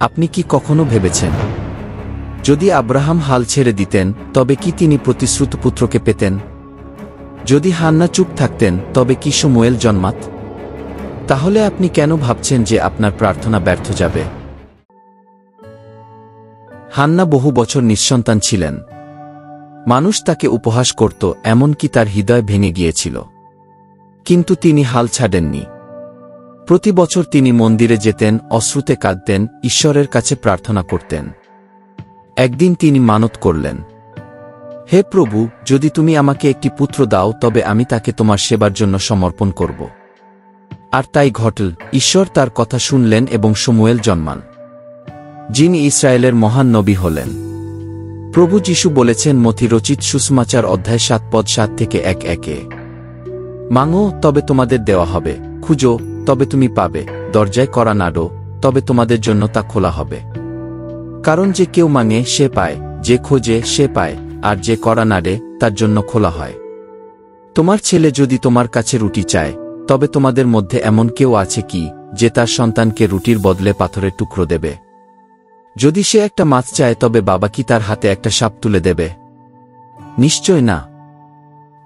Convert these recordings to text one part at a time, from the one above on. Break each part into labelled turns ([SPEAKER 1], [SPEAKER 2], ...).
[SPEAKER 1] আপনি কি কখনো ভেবেছেন, যদি আব্রাহাম হাল ছেড়ে দিতেন তবে কি তিনি প্রতিশ্রুত পুত্রকে পেতেন? যদি হান্না চুপ থাকতেন তবে কি শমূয়েল জন্মাত? তাহলে আপনি কেন ভাবছেন যে আপনার প্রার্থনা ব্যর্থ যাবে? হান্না বহু বছর নিঃসন্তান ছিলেন। মানুষ তাকে উপহাস করত, এমনকি তার হৃদয় ভেঙে গিয়েছিল। কিন্তু তিনি হাল ছাড়েননি। প্রতি বছর তিনি মন্দিরে যেতেন, অশ্রুতে কাঁদতেন, ঈশ্বরের কাছে প্রার্থনা করতেন। একদিন তিনি মানত করলেন, হে প্রভু, যদি তুমি আমাকে একটি পুত্র দাও তবে আমি তাকে তোমার সেবার জন্য সমর্পণ করব। আর তাই ঘটল। ঈশ্বর তার কথা শুনলেন এবং শমূয়েল জন্মান, যিনি ইসরায়েলের মহান নবী হলেন। প্রভু যিশু বলেছেন মথি রচিত সুসমাচার অধ্যায় 7 পদ 7 থেকে 1-1, মাঙো তবে তোমাদের দেওয়া হবে, খুঁজো তবে তুমি পাবে, দরজায় কড়া নাড়ো তবে তোমাদের জন্য তা খোলা হবে। কারণ যে কেউ মাঙে সে পায়, যে খোঁজে সে পায়, আর যে কড়া নাড়ে তার জন্য খোলা হয়। তোমার ছেলে যদি তোমার কাছে রুটি চায়, তবে তোমাদের মধ্যে এমন কেউ আছে কি যে তার সন্তানকে রুটির বদলে পাথরের টুকরো দেবে? যদি সে একটা মাছ চায় তবে বাবা কি তার হাতে একটা সাপ তুলে দেবে? নিশ্চয় না।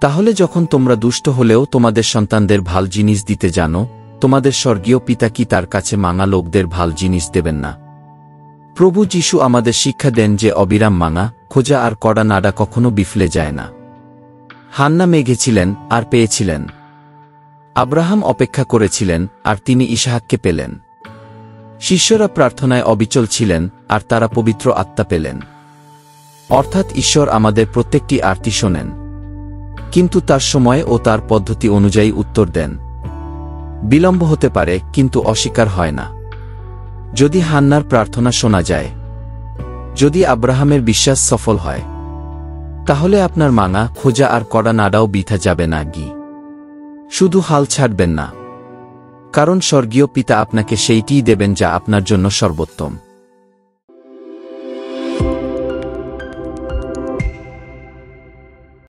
[SPEAKER 1] তাহলে যখন তোমরা দুষ্ট হলেও তোমাদের সন্তানদের ভাল জিনিস দিতে জানো, তোমাদের স্বর্গীয় পিতা কি তার কাছে মাঙা লোকদের ভাল জিনিস দেবেন না? প্রভু যিশু আমাদের শিক্ষা দেন যে অবিরাম মাঙা, খোঁজা আর কড়া নাড়া কখনো বিফলে যায় না। হান্না মেঘেছিলেন আর পেয়েছিলেন। আব্রাহাম অপেক্ষা করেছিলেন আর তিনি ইসহাককে পেলেন। শিষ্যরা প্রার্থনায় অবিচল ছিলেন আর তারা পবিত্র আত্মা পেলেন। অর্থাৎ ঈশ্বর আমাদের প্রত্যেকটি আরতি শোনেন, কিন্তু তার সময় ও তার পদ্ধতি অনুযায়ী উত্তর দেন। বিলম্ব হতে পারে, কিন্তু অস্বীকার হয় না। যদি হান্নার প্রার্থনা শোনা যায়, যদি আব্রাহামের বিশ্বাস সফল হয়, তাহলে আপনার মাঙা, খোঁজা আর কড়া নাড়াও বৃথা যাবে না। শুধু হাল ছাড়বেন না, কারণ স্বর্গীয় পিতা আপনাকে সেইটিই দেবেন যা আপনার জন্য সর্বোত্তম।